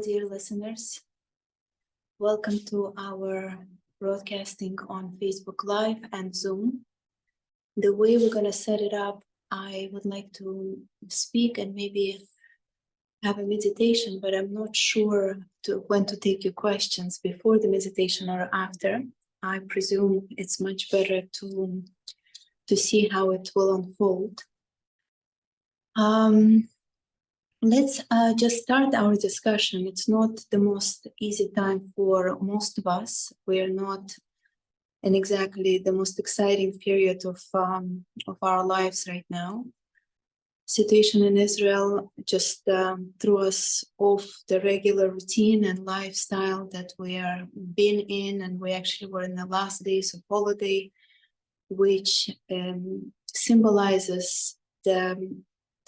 Dear listeners, welcome to our broadcasting on Facebook Live and Zoom. The way we're going to set it up, I would like to speak and maybe have a meditation, but I'm not sure when to take your questions, before the meditation or after. I presume it's much better to see how it will unfold. Let's just start our discussion. It's not the most easy time for most of us. We are not in exactly the most exciting period of our lives right now. Situation in Israel just threw us off the regular routine and lifestyle that we are been in, and we actually were in the last days of holiday, which symbolizes the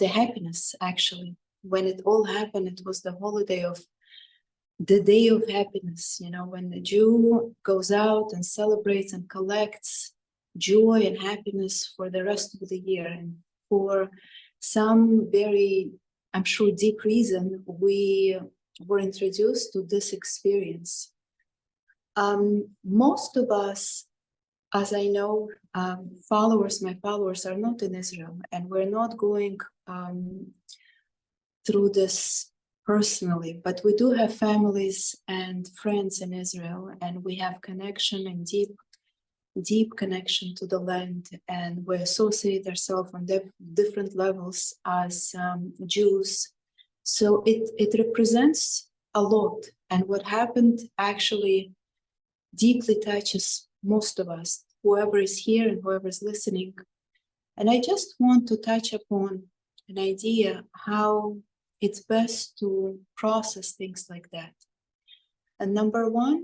happiness actually. When it all happened, it was the holiday of the day of happiness, when the Jew goes out and celebrates and collects joy and happiness for the rest of the year. And for some very, I'm sure, deep reason, we were introduced to this experience. Most of us, as I know, my followers are not in Israel, and we're not going through this personally, but we do have families and friends in Israel, and we have connection and deep connection to the land, and we associate ourselves on different levels as Jews. So it represents a lot, and what happened actually deeply touches most of us, whoever is here and whoever is listening. And I just want to touch upon an idea how it's best to process things like that. And number one,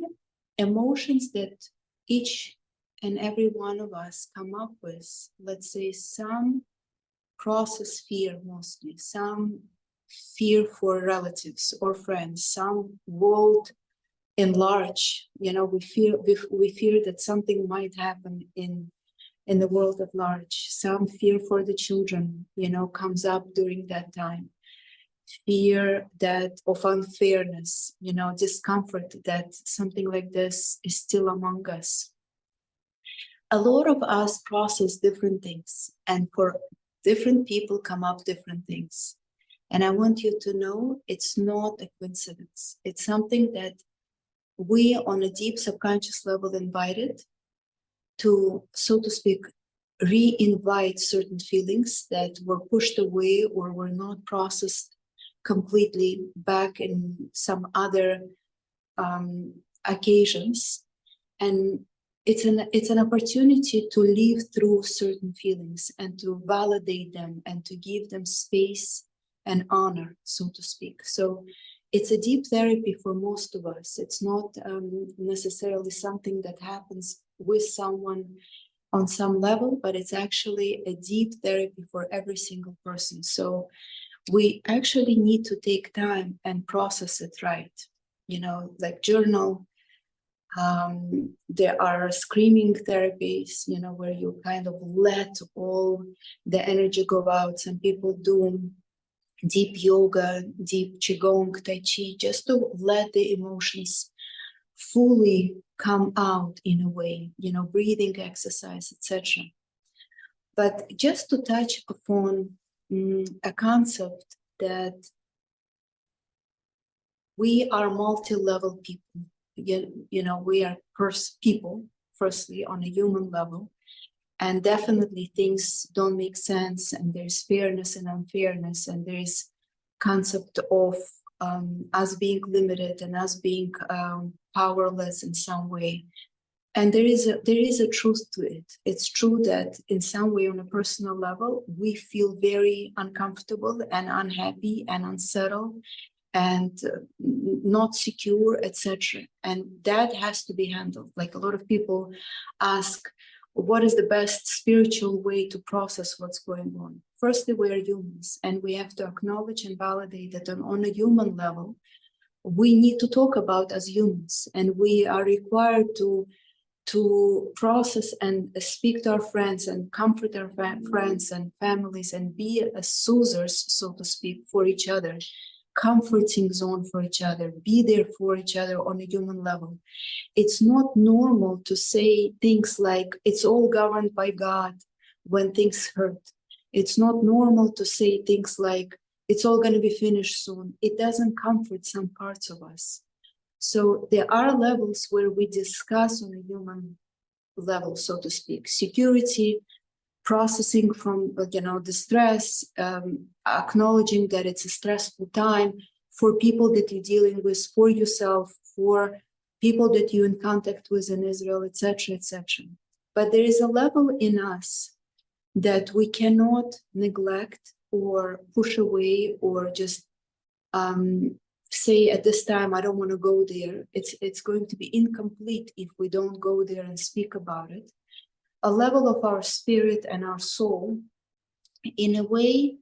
emotions that each and every one of us come up with, let's say some process fear mostly, some fear for relatives or friends, some world enlarge, we fear that something might happen in the world at large. Some fear for the children, comes up during that time. Fear that of unfairness, discomfort that something like this is still among us. A lot of us process different things, and for different people come up different things. And I want you to know it's not a coincidence. It's something that we on a deep subconscious level invited to, so to speak, re-invite certain feelings that were pushed away or were not processed completely back in some other occasions. And it's an opportunity to live through certain feelings and to validate them and to give them space and honor, so to speak. So it's a deep therapy for most of us. It's not necessarily something that happens with someone on some level, but it's actually a deep therapy for every single person. So we actually need to take time and process it right, like journal. There are screaming therapies, where you kind of let all the energy go out. Some people do deep yoga, deep qigong, tai chi, just to let the emotions fully come out in a way, breathing exercise, etc. But just to touch upon a concept that we are multi-level people. We are people, firstly, on a human level, and definitely things don't make sense, and there's fairness and unfairness, and there is concept of us being limited and us being powerless in some way. And there is a truth to it. It's true that in some way, on a personal level, we feel very uncomfortable and unhappy and unsettled and not secure, etc. And that has to be handled. Like a lot of people ask, what is the best spiritual way to process what's going on? Firstly, we are humans, and we have to acknowledge and validate that on a human level, we need to talk about as humans, and we are required to process and speak to our friends and comfort our friends and families and be as soothers, so to speak, for each other. comforting zone for each other, be there for each other on a human level. It's not normal to say things like it's all governed by God when things hurt. It's not normal to say things like it's all going to be finished soon. It doesn't comfort some parts of us. So there are levels where we discuss on a human level, so to speak, security, processing from the stress, acknowledging that it's a stressful time for people that you're dealing with, for yourself, for people that you're in contact with in Israel, etc., etc. But there is a level in us that we cannot neglect or push away or just say at this time I don't want to go there. It's going to be incomplete if we don't go there and speak about it. A level of our spirit and our soul, in a way,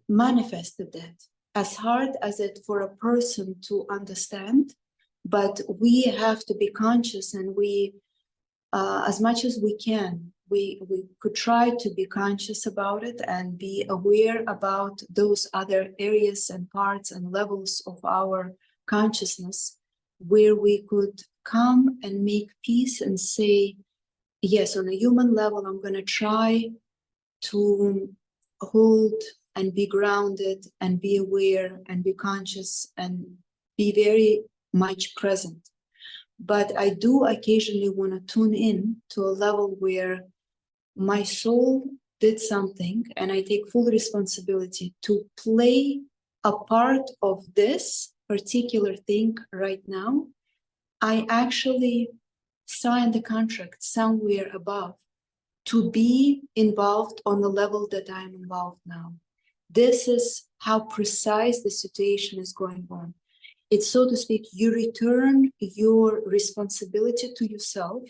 manifested that. As hard as it for a person to understand, but we have to be conscious, and we, as much as we can, we could try to be conscious about it and be aware about those other areas and parts and levels of our consciousness where we could come and make peace and say, yes, on a human level, I'm going to try to hold and be grounded and be aware and be conscious and be very much present. But I do occasionally want to tune in to a level where my soul did something and I take full responsibility to play a part of this particular thing right now. I actually signed a contract somewhere above to be involved on the level that I'm involved now. This is how precise the situation is going on. It's, so to speak, you return your responsibility to yourself.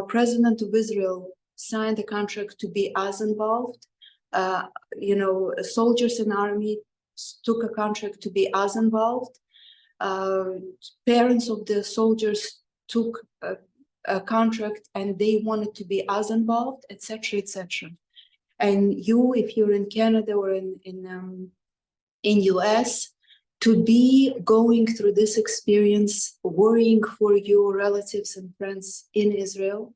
President of Israel signed a contract to be as involved. Soldiers in the army took a contract to be as involved. Parents of the soldiers took a contract and they wanted to be as involved, etc., etc. And you, if you're in Canada or in US, to be going through this experience, worrying for your relatives and friends in Israel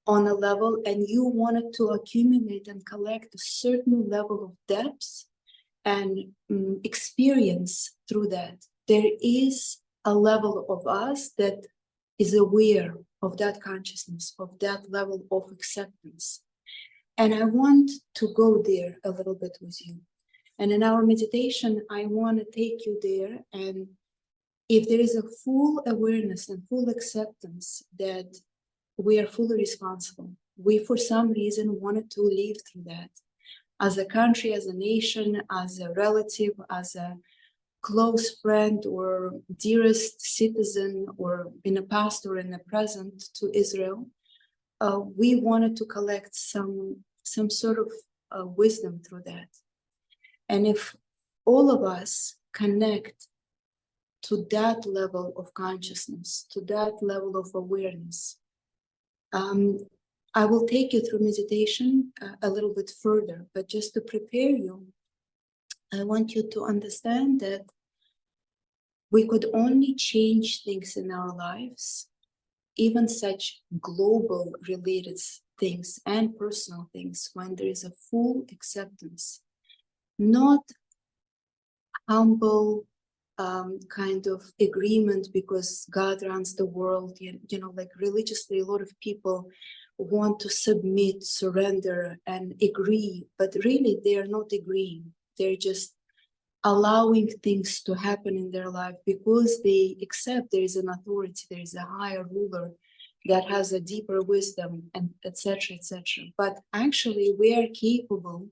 on a level, and you wanted to accumulate and collect a certain level of depth and experience through that. There is a level of us that is aware of that consciousness, of that level of acceptance. And I want to go there a little bit with you. And in our meditation, I want to take you there. And if there is a full awareness and full acceptance that we are fully responsible, we for some reason wanted to live through that as a country, as a nation, as a relative, as a close friend or dearest citizen, or in the past or in the present to Israel, we wanted to collect some sort of wisdom through that. And if all of us connect to that level of consciousness, to that level of awareness, I will take you through meditation a little bit further, but just to prepare you, I want you to understand that we could only change things in our lives, even such global related things and personal things, when there is a full acceptance, not humble kind of agreement because God runs the world. Like religiously, a lot of people want to submit, surrender, and agree, but really they are not agreeing. They're just allowing things to happen in their life because they accept there is an authority, there is a higher ruler that has a deeper wisdom, and etc., etc. But actually, we are capable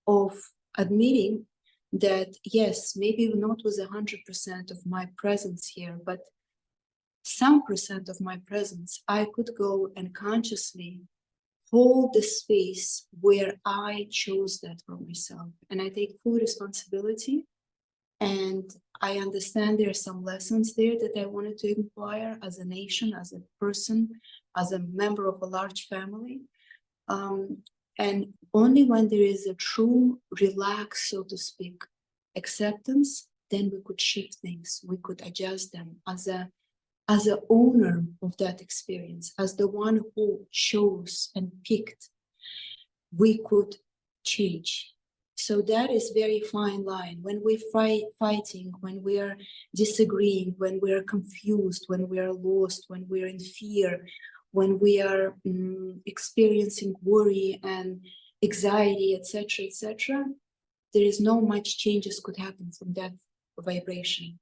of admitting that, yes, maybe not with 100% of my presence here, but some percent of my presence, I could go and consciously hold the space where I chose that for myself. And I take full responsibility. And I understand there are some lessons there that I wanted to inquire as a nation, as a person, as a member of a large family. And only when there is a true relax, so to speak, acceptance, then we could shift things, we could adjust them as a owner of that experience, as the one who chose and picked, we could change. So that is very fine line. When we're fighting, when we are disagreeing, when we are confused, when we are lost, when we are in fear, when we are experiencing worry and anxiety, etc., there is no much changes could happen from that vibration.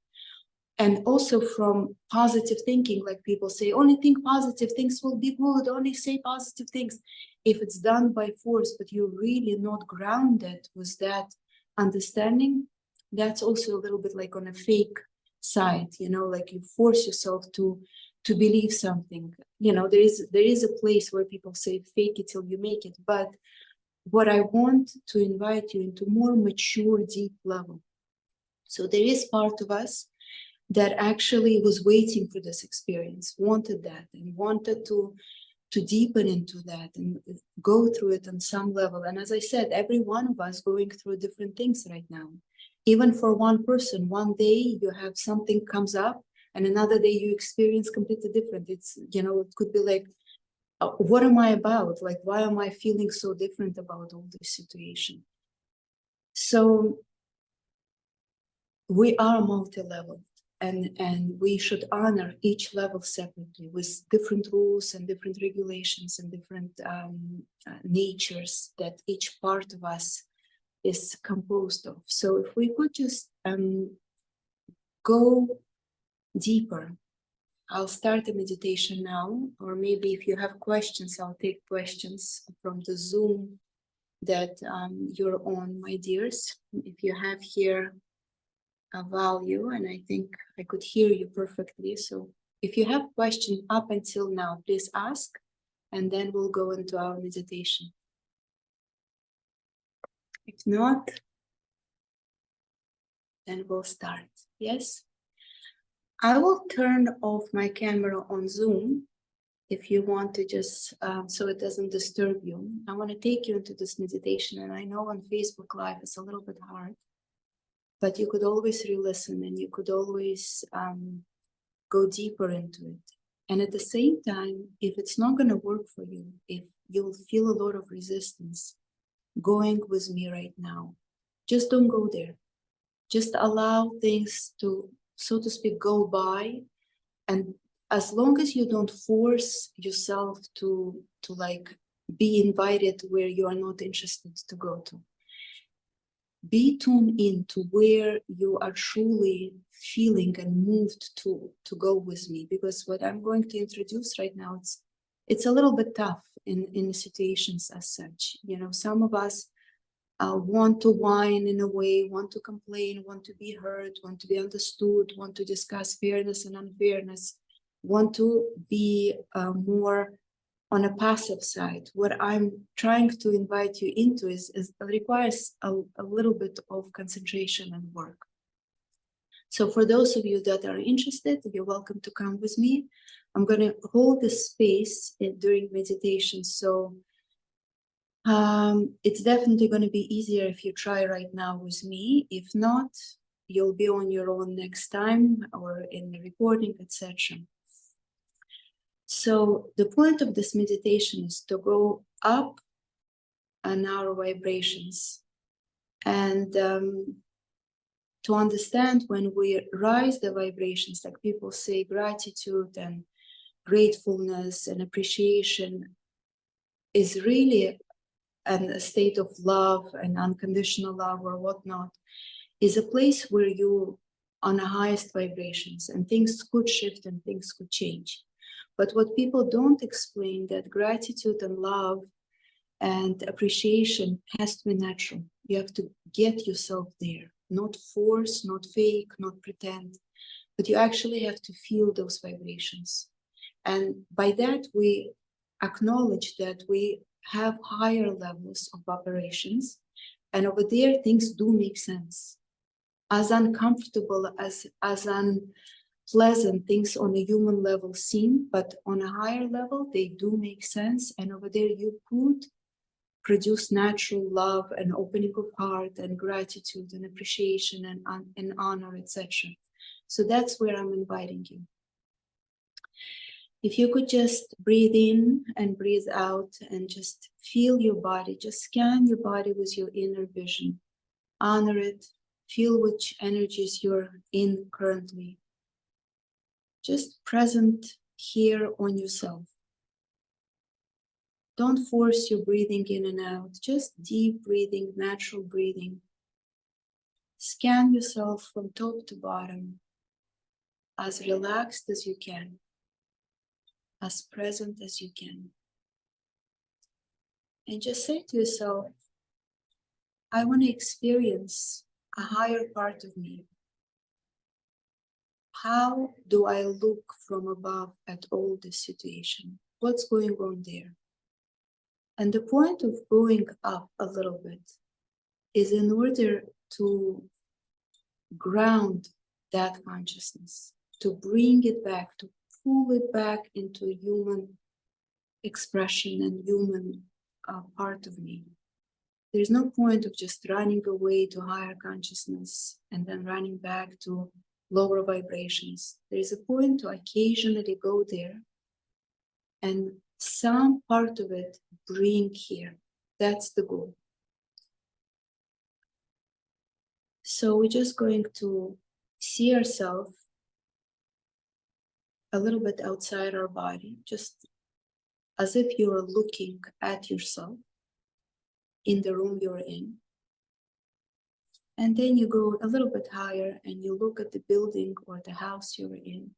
And also from positive thinking, like people say, only think positive, things will be good, only say positive things. If it's done by force, but you're really not grounded with that understanding, that's also a little bit like on a fake side, you know, like you force yourself to believe something. You know, there is a place where people say fake it till you make it. But what I want to invite you into more mature, deep level. So there is part of us that actually was waiting for this experience, wanted that, and wanted to deepen into that and go through it on some level. And as I said, every one of us going through different things right now. Even for one person, one day you have something comes up, and another day you experience completely different. It's, you know, it could be like, what am I about? Like, why am I feeling so different about all this situation? So we are multi-level. And we should honor each level separately with different rules and different regulations and different natures that each part of us is composed of. So if we could just go deeper, I'll start the meditation now, or maybe if you have questions, I'll take questions from the Zoom that you're on, my dears. If you have here a value, and I think I could hear you perfectly. So if you have questions up until now, please ask, and then we'll go into our meditation. If not, then we'll start. Yes? I will turn off my camera on Zoom if you want to just, so it doesn't disturb you. I want to take you into this meditation, and I know on Facebook Live it's a little bit hard, but you could always re-listen, and you could always go deeper into it. And at the same time, if it's not going to work for you, if you'll feel a lot of resistance going with me right now, just don't go there. Just allow things to, so to speak, go by. And as long as you don't force yourself to like be invited where you are not interested to go to, be tuned in to where you are truly feeling and moved to go with me, because what I'm going to introduce right now, it's a little bit tough in situations as such. You know, some of us want to whine in a way, want to complain, want to be heard, want to be understood, want to discuss fairness and unfairness, want to be more on a passive side. What I'm trying to invite you into is requires a little bit of concentration and work. So for those of you that are interested, you're welcome to come with me. I'm going to hold the space during meditation. So it's definitely going to be easier if you try right now with me. If not, you'll be on your own next time or in the recording, etc. So the point of this meditation is to go up on our vibrations, and to understand when we rise the vibrations, like people say, gratitude and gratefulness and appreciation is really a state of love and unconditional love or whatnot, is a place where you on the highest vibrations, and things could shift and things could change. But what people don't explain, that gratitude and love and appreciation has to be natural. You have to get yourself there, not force, not fake, not pretend, but you actually have to feel those vibrations. And by that, we acknowledge that we have higher levels of operations, and over there, things do make sense. As uncomfortable, as unpleasant things on a human level seem, but on a higher level, they do make sense. And over there, you could produce natural love and opening of heart and gratitude and appreciation and honor, etc. So that's where I'm inviting you. If you could just breathe in and breathe out and just feel your body, just scan your body with your inner vision, honor it, feel which energies you're in currently. Just present here on yourself. Don't force your breathing in and out, just deep breathing, natural breathing. Scan yourself from top to bottom, as relaxed as you can, as present as you can. And just say to yourself, I want to experience a higher part of me. How do I look from above at all this situation? What's going on there? And the point of going up a little bit is in order to ground that consciousness, to bring it back, to pull it back into human expression and human part of me. There's no point of just running away to higher consciousness and then running back to lower vibrations. There's a point to occasionally go there and some part of it bring here. That's the goal. So we're just going to see ourselves a little bit outside our body, just as if you're looking at yourself in the room you're in. And then you go a little bit higher and you look at the building or the house you're in.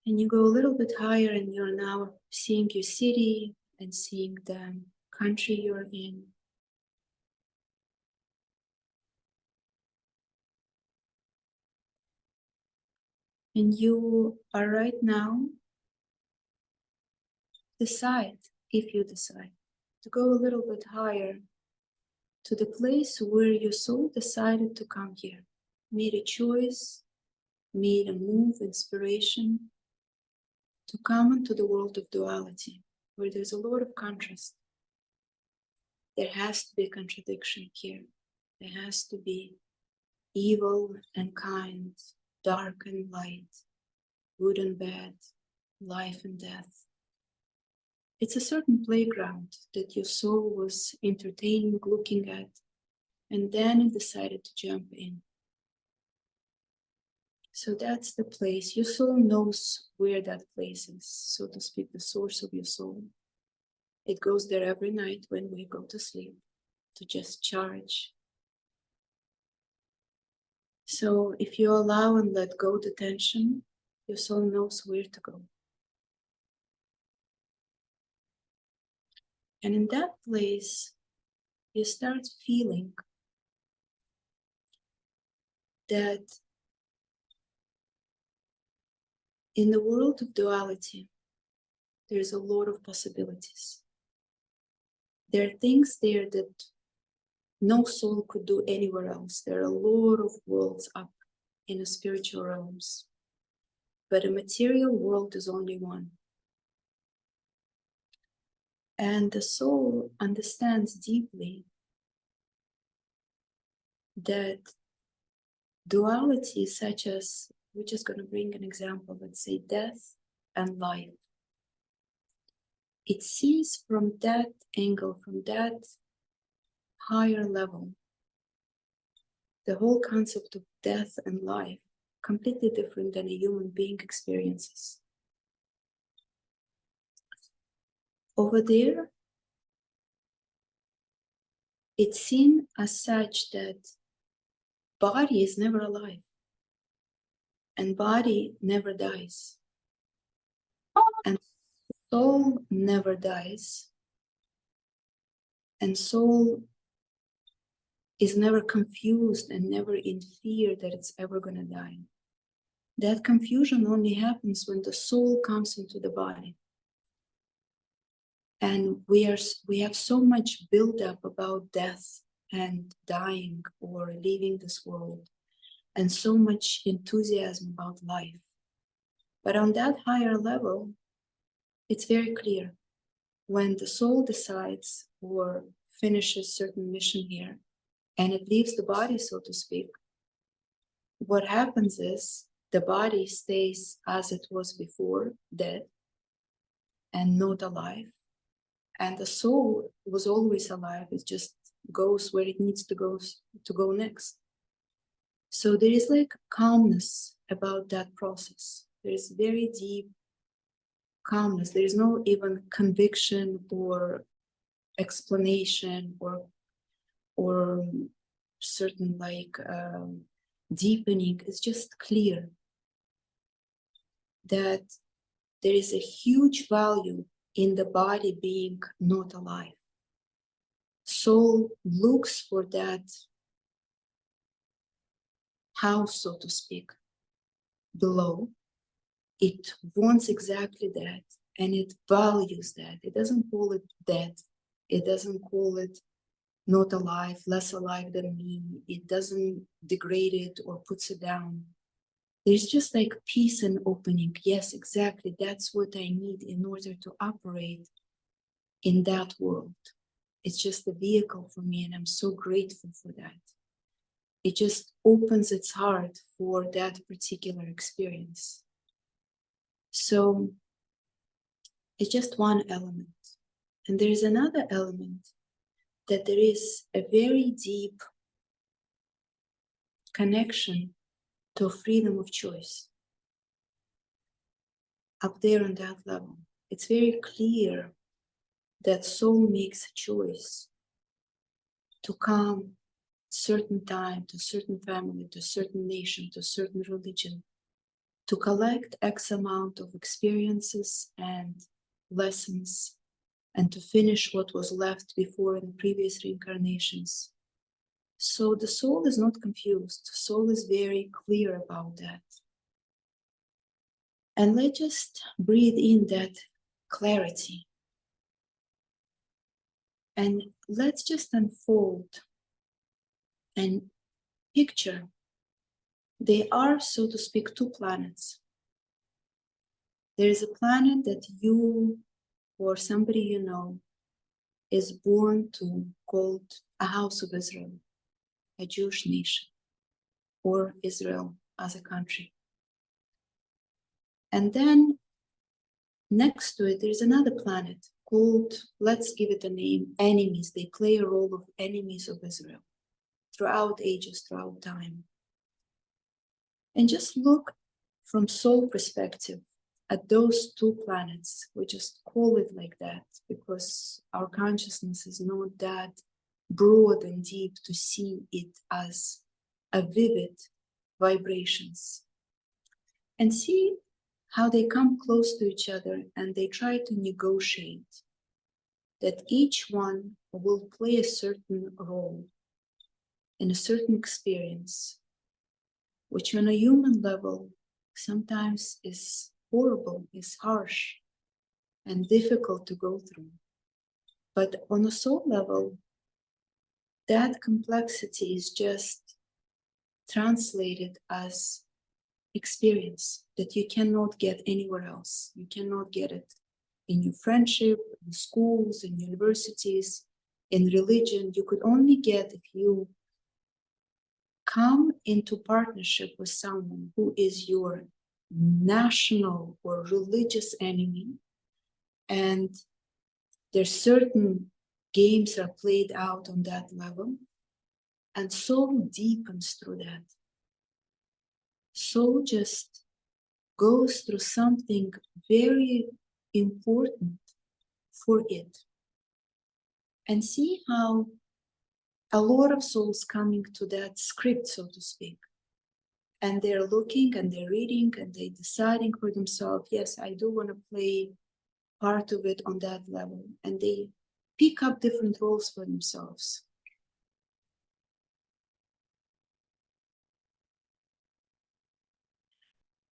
And you go a little bit higher and you're now seeing your city and seeing the country you're in. And you are right now, decide, if you decide, to go a little bit higher to the place where your soul decided to come here, made a choice, made a move, inspiration, to come into the world of duality, where there's a lot of contrast. There has to be a contradiction here. There has to be evil and kind, dark and light, good and bad, life and death. It's a certain playground that your soul was entertaining, looking at, and then it decided to jump in. So that's the place. Your soul knows where that place is, so to speak, the source of your soul. It goes there every night when we go to sleep to just charge. So if you allow and let go the tension, your soul knows where to go. And in that place, you start feeling that in the world of duality, there's a lot of possibilities. There are things there that no soul could do anywhere else. There are a lot of worlds up in the spiritual realms, but a material world is only one. And the soul understands deeply that duality, such as, we're just going to bring an example, let's say death and life. It sees from that angle, from that higher level, the whole concept of death and life, completely different than a human being experiences. Over there, it's seen as such that body is never alive and body never dies and soul never dies and soul is never confused and never in fear that it's ever going to die. That confusion only happens when the soul comes into the body. And we have so much buildup about death and dying or leaving this world, and so much enthusiasm about life. But on that higher level, it's very clear. when the soul decides or finishes certain mission here and it leaves the body, so to speak, what happens is the body stays as it was before, dead and not alive. And the soul was always alive. It just goes where it needs to go next. So there is like calmness about that process. There is very deep calmness. There is no even conviction or explanation or certain like deepening. It's just clear that there is a huge value in the body being not alive. Soul looks for that house, so to speak, below. It wants exactly that, and it values that. It doesn't call it dead. It doesn't call it not alive, less alive than me. It doesn't degrade it or puts it down. There's just like peace and opening. Yes, exactly. That's what I need in order to operate in that world. It's just a vehicle for me, and I'm so grateful for that. It just opens its heart for that particular experience. So it's just one element. And there is another element that there is a very deep connection to freedom of choice. Up there on that level, it's very clear that soul makes a choice to come certain time, to certain family, to certain nation, to certain religion, to collect X amount of experiences and lessons, and to finish what was left before in previous reincarnations. So the soul is not confused. The soul is very clear about that. And let's just breathe in that clarity. And let's just unfold and picture. They are, so to speak, two planets. There is a planet that you or somebody you know is born to, called a house of Israel, a Jewish nation, or Israel as a country. And then next to it, there's another planet called, let's give it a name, enemies. They play a role of enemies of Israel throughout ages, throughout time. And just look from soul perspective at those two planets. We just call it like that because our consciousness is not that broad and deep to see it as a vivid vibrations. And see how they come close to each other and they try to negotiate that each one will play a certain role in a certain experience, which on a human level sometimes is horrible, is harsh, and difficult to go through. But on a soul level, that complexity is just translated as experience that you cannot get anywhere else. You cannot get it in your friendship, in schools, in universities, in religion. You could only get if you come into partnership with someone who is your national or religious enemy, and there's certain games are played out on that level, and soul deepens through that. Soul just goes through something very important for it. And see how a lot of souls coming to that script, so to speak, and they're looking and they're reading and they're deciding for themselves, yes, I do want to play part of it on that level. And they pick up different roles for themselves.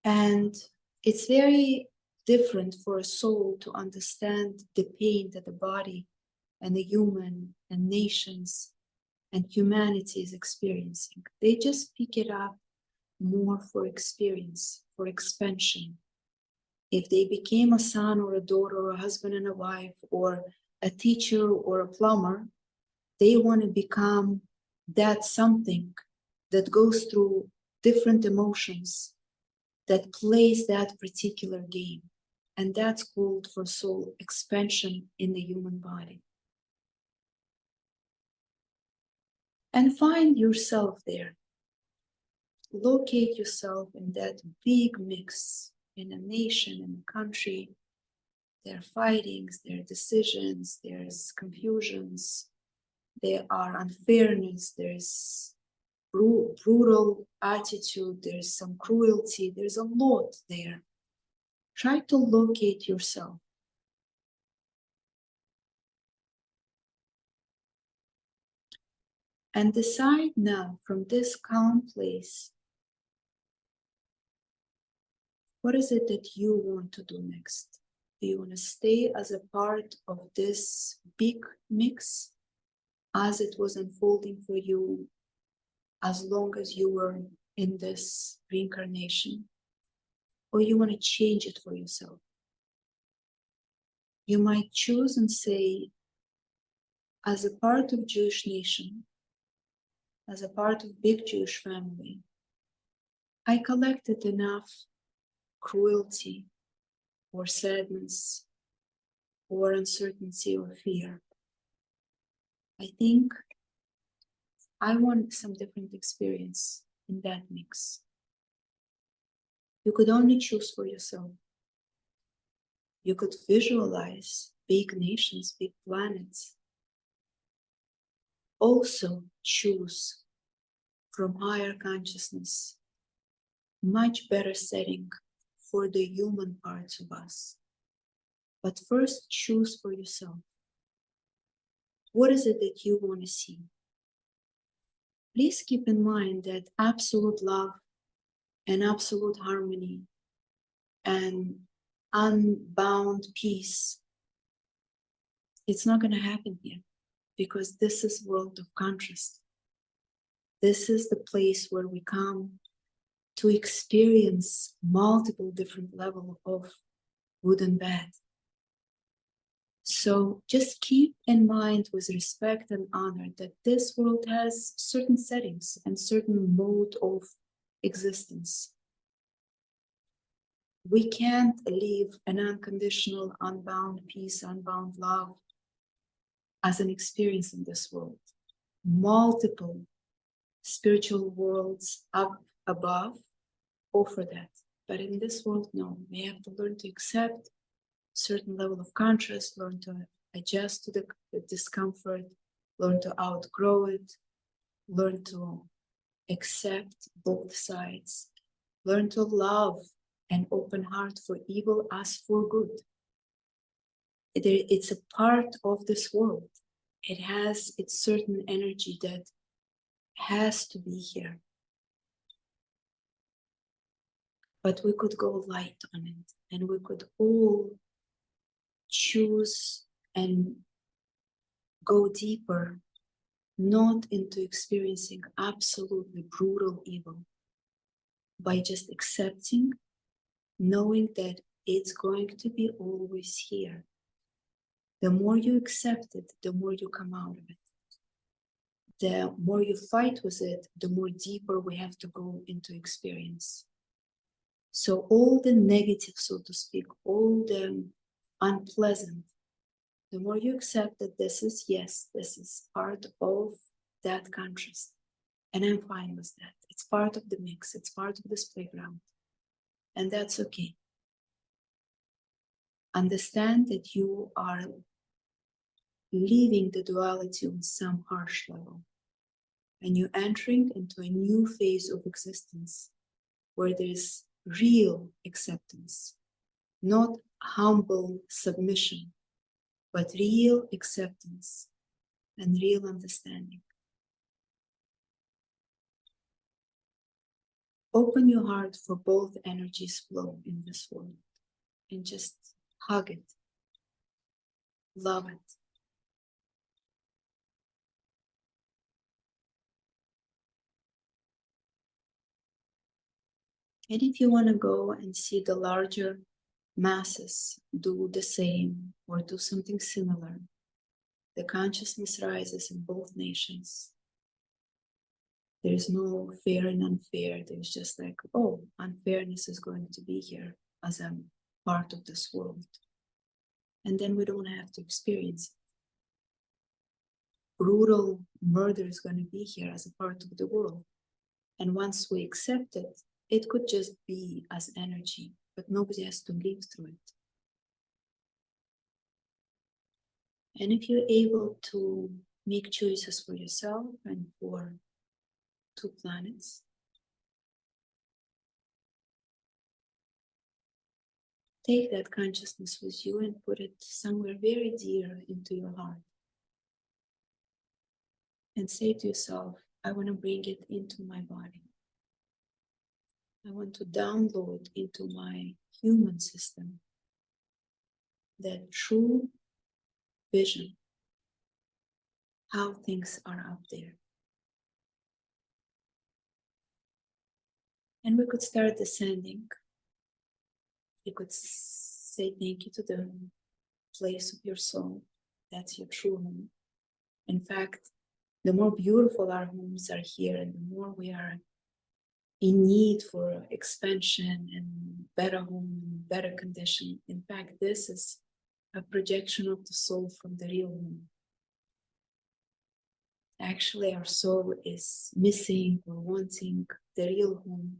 And it's very different for a soul to understand the pain that the body and the human and nations and humanity is experiencing. They just pick it up more for experience, for expansion. If they became a son or a daughter or a husband and a wife or a teacher or a plumber, they want to become that something that goes through different emotions, that plays that particular game. And that's called for soul expansion in the human body. And find yourself there. Locate yourself in that big mix, in a nation, in a country. There are fightings, there are decisions, there's confusions, there are unfairness, there's brutal attitude, there's some cruelty, there's a lot there. Try to locate yourself. And decide now from this calm place, what is it that you want to do next? Do you want to stay as a part of this big mix as it was unfolding for you as long as you were in this reincarnation? Or you want to change it for yourself? You might choose and say, as a part of Jewish nation, as a part of big Jewish family, I collected enough cruelty or sadness or uncertainty or fear. I think I want some different experience in that mix. You could only choose for yourself. You could visualize big nations, big planets. Also choose from higher consciousness, much better setting for the human parts of us. But first choose for yourself. What is it that you want to see? Please keep in mind that absolute love and absolute harmony and unbound peace, it's not going to happen here, because this is world of contrast. This is the place where we come to experience multiple different levels of good and bad. So just keep in mind with respect and honor that this world has certain settings and certain mode of existence. We can't live an unconditional, unbound peace, unbound love as an experience in this world. Multiple spiritual worlds up above offer that. But in this world, no. We have to learn to accept certain level of contrast, learn to adjust to the discomfort, learn to outgrow it, learn to accept both sides, learn to love an open heart for evil as for good. It's a part of this world. It has its certain energy that has to be here. But we could go light on it, and we could all choose and go deeper, not into experiencing absolutely brutal evil, by just accepting, knowing that it's going to be always here. The more you accept it, the more you come out of it. The more you fight with it, the more deeper we have to go into experience. So all the negative, so to speak, all the unpleasant, the more you accept that this is, yes, this is part of that contrast. And I'm fine with that. It's part of the mix. It's part of this playground. And that's okay. Understand that you are leaving the duality on some harsh level. And you're entering into a new phase of existence where there's real acceptance, not humble submission, but real acceptance and real understanding. Open your heart for both energies flow in this world and just hug it, love it. And if you want to go and see the larger masses do the same or do something similar, the consciousness rises in both nations. There's no fair and unfair. There's just like, oh, unfairness is going to be here as a part of this world. And then we don't have to experience it. Brutal murder is going to be here as a part of the world. And once we accept it, it could just be as energy, but nobody has to live through it. And if you're able to make choices for yourself and for two planets, take that consciousness with you and put it somewhere very dear into your heart. And say to yourself, I want to bring it into my body. I want to download into my human system that true vision, how things are up there. And we could start descending. You could say thank you to the place of your soul. That's your true home. In fact, the more beautiful our homes are here and the more we are in need for expansion and better home, better condition. In fact, this is a projection of the soul from the real home. Actually, our soul is missing or wanting the real home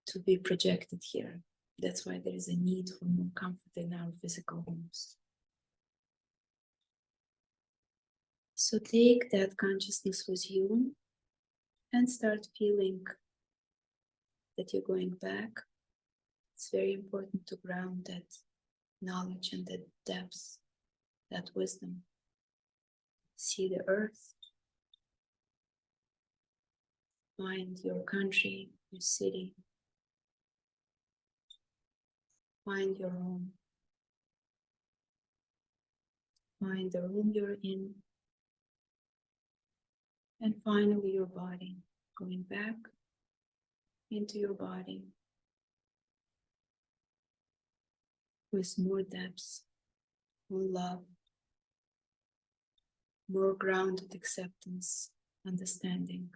to be projected here. That's why there is a need for more comfort in our physical homes. So take that consciousness with you and start feeling that you're going back. It's very important to ground that knowledge and that depth, that wisdom. See the earth. Find your country, your city. Find your home. Find the room you're in. And finally, your body. Going back into your body with more depth, more love, more grounded acceptance, understanding.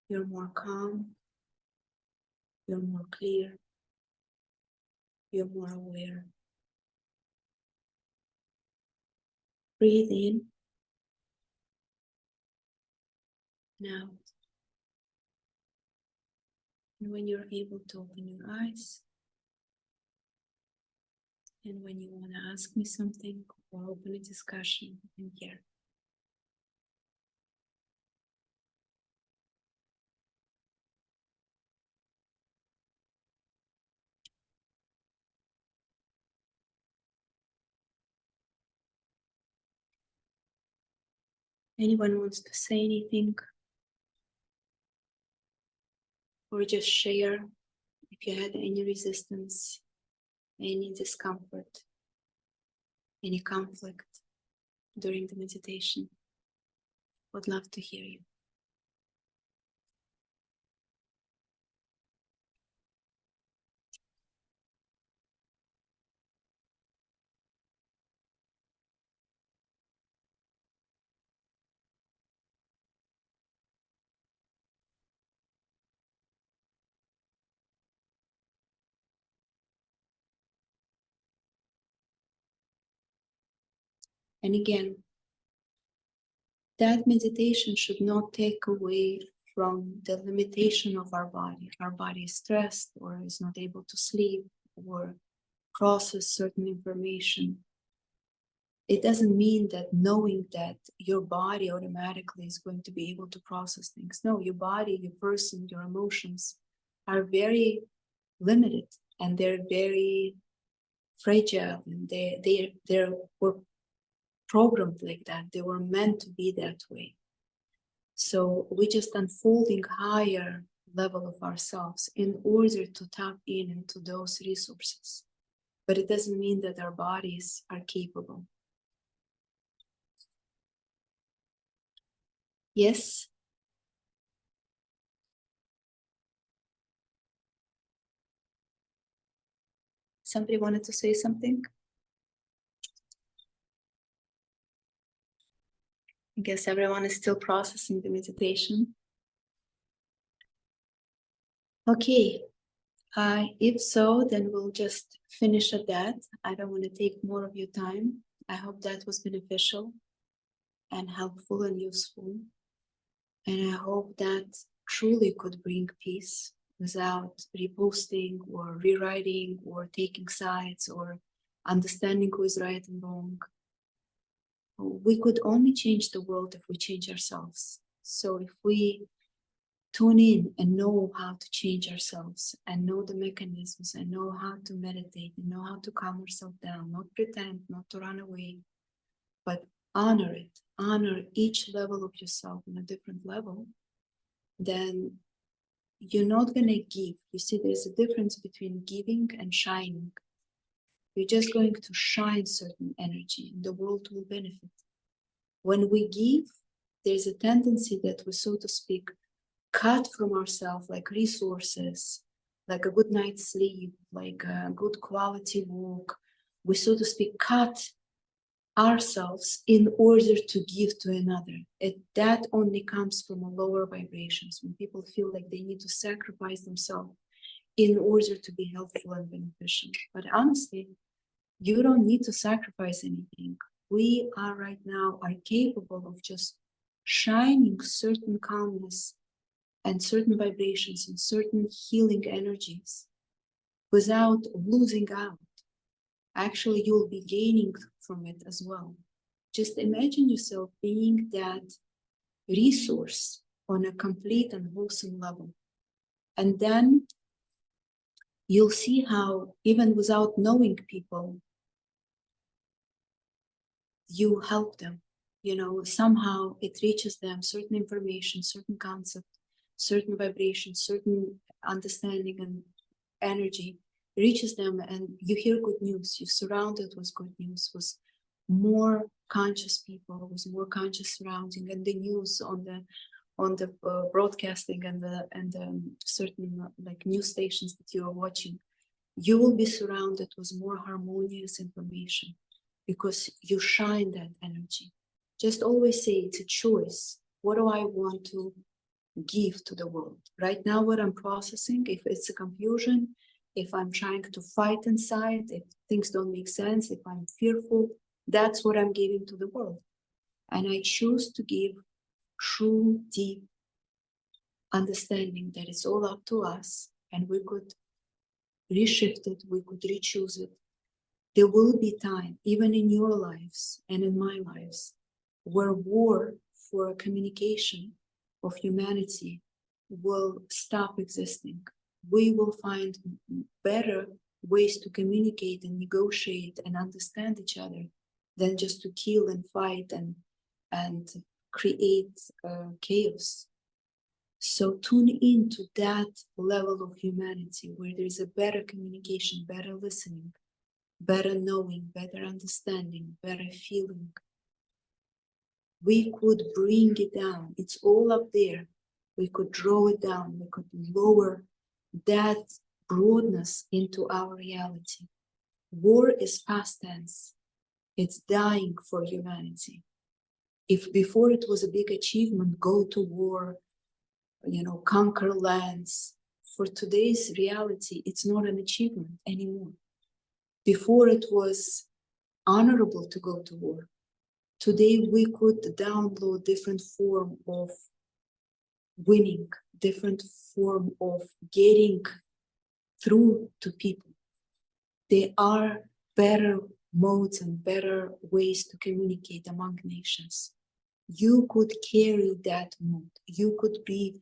You're more calm, you're more clear, you're more aware. Breathe in and out. And when you're able to open your eyes, and when you want to ask me something or open a discussion, I'm here. Anyone wants to say anything? Or just share if you had any resistance, any discomfort, any conflict during the meditation. Would love to hear you. And again, that meditation should not take away from the limitation of our body. Our body is stressed or is not able to sleep or process certain information. It doesn't mean that knowing that your body automatically is going to be able to process things. No, your body, your person, your emotions are very limited and they're very fragile and they were programmed like that. They were meant to be that way. So we're just unfolding higher level of ourselves in order to tap into those resources. But it doesn't mean that our bodies are capable. Yes? Somebody wanted to say something? I guess everyone is still processing the meditation. Okay, if so, then we'll just finish at that. I don't want to take more of your time. I hope that was beneficial and helpful and useful. And I hope that truly could bring peace without reposting or rewriting or taking sides or understanding who is right and wrong. We could only change the world if we change ourselves. So if we tune in and know how to change ourselves and know the mechanisms and know how to meditate and know how to calm ourselves down, not pretend, not to run away, but honor it, honor each level of yourself on a different level, then you're not going to give. You see, there's a difference between giving and shining. You're just going to shine certain energy and the world will benefit. When we give, there's a tendency that we, so to speak, cut from ourselves like resources, like a good night's sleep, like a good quality walk. We, so to speak, cut ourselves in order to give to another. That only comes from a lower vibrations, when people feel like they need to sacrifice themselves in order to be helpful and beneficial. But honestly, you don't need to sacrifice anything. We are right now capable of just shining certain calmness and certain vibrations and certain healing energies without losing out. Actually, you'll be gaining from it as well. Just imagine yourself being that resource on a complete and wholesome level. And then you'll see how, even without knowing people, you help them. You know, somehow it reaches them certain information, certain concept, certain vibration, certain understanding and energy reaches them, and you hear good news. You're surrounded with good news, with more conscious people, with more conscious surrounding, and the news on the broadcasting and the certain like news stations that you are watching. You will be surrounded with more harmonious information because you shine that energy. Just always say it's a choice. What do I want to give to the world? Right now, what I'm processing, if it's a confusion, if I'm trying to fight inside, if things don't make sense, if I'm fearful, that's what I'm giving to the world. And I choose to give true, deep understanding that it's all up to us, and we could reshift it, we could re-choose it. There will be time, even in your lives and in my lives, where war for communication of humanity will stop existing. We will find better ways to communicate and negotiate and understand each other than just to kill and fight and create chaos. So tune into that level of humanity where there is a better communication, better listening, better knowing, better understanding, better feeling. We could bring it down. It's all up there. We could draw it down. We could lower that broadness into our reality. War is past tense. It's dying for humanity. If before it was a big achievement, go to war, conquer lands, for today's reality, it's not an achievement anymore. Before it was honorable to go to war. Today we could download different form of winning, different form of getting through to people. There are better modes and better ways to communicate among nations. You could carry that mode. You could be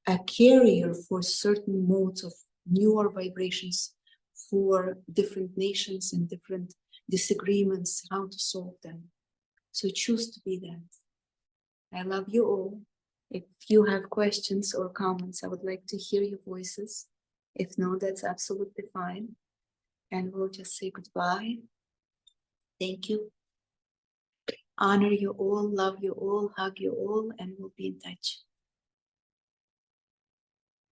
a carrier for certain modes of newer vibrations for different nations and different disagreements, how to solve them. So choose to be that. I love you all. If you have questions or comments, I would like to hear your voices. If no, that's absolutely fine. And we'll just say goodbye. Thank you. Honor you all, love you all, hug you all, and we'll be in touch.